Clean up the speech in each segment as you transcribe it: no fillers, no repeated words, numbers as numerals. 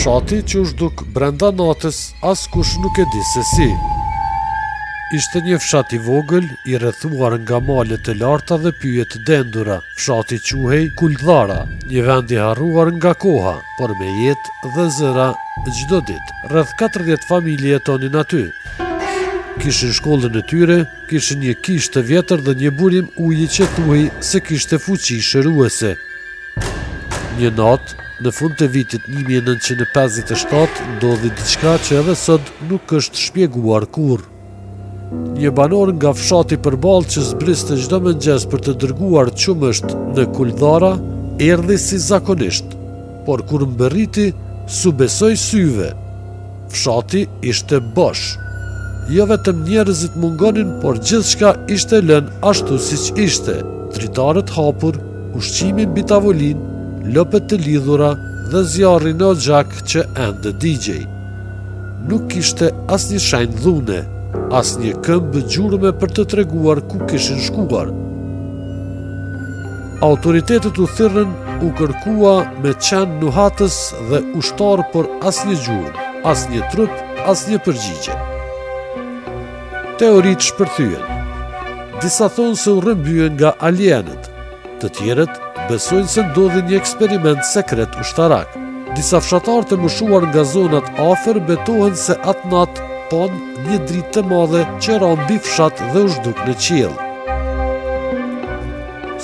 fshati që u zhduk brenda natës, askush nuk e di se si. Ishte një fshat i vogël, i rrethuar nga male të larta dhe pyje të dendura. Fshati quhej Kuldhara, një vend i harruar nga koha, por me jetë dhe zëra çdo ditë. Rreth 40 familje jetonin aty. Kishin shkollën e tyre, kishin një kishë të vjetër dhe një burim uji që thuhej se kishte fuqi shëruese. Një natë, në fund të vitit 1957, ndodhi diçka që edhe sot nuk është shpjeguar kurrë. Një banor nga fshati përballë që zbriste çdo mëngjes për të dërguar qumësht në Kuldhara, erdhi si zakonisht, por kur mbërriti, s'u besoi syve. Fshati ishte bosh. Jo vetëm njerëzit mungonin, por gjithçka ishte lënë ashtu siç ishte. Dritarët hapur, ushqimi mbi tavolinë, lopët të lidhura dhe zjarri në oxhak që ende digjej. Nuk kishte asnjë shenjë dhune, asnjë këmbë gjurme për të treguar ku kishin shkuar. Autoritetet u thirrën, u kërkua me qenë nuhatës dhe ushtar, por asnjë gjurmë, asnjë trup, asnjë përgjigje. Teoritë shpërthyen. Disa thonë se u rrëmbyen nga alienët, të tjerët besojnë se ndodhi një eksperiment sekret ushtarak. Disa fshatarë të moshuar nga zonat afër betohen se atë natë pon një dritë të madhe që ra mbi fshat dhe u zhduk në qiell.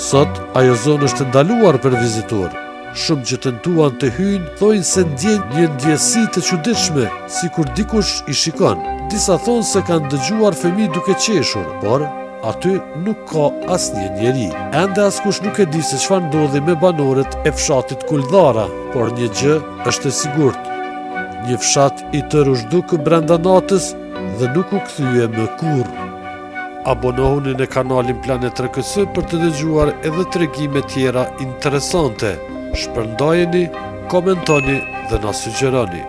Sot ajo zonë është ndaluar për vizitorë. Shumë që tentuan të hyjnë thojnë se ndjejnë një ndjesi të çuditshme, sikur dikush i shikon. Disa thonë se kanë dëgjuar fëmijë duke qeshur, por aty nuk ka asnjë njeri. Ende askush nuk e di se çfarë ndodhi me banorët e fshatit Kuldhara, por një gjë është e sigurt. Një fshat i tërë u zhduk brenda natës dhe nuk u kthye më kurrë. Abonohuni në kanalin Planet RKS për të dëgjuar edhe tregime tjera interesante. Shpërndajeni, komentoni dhe na sugjeroni.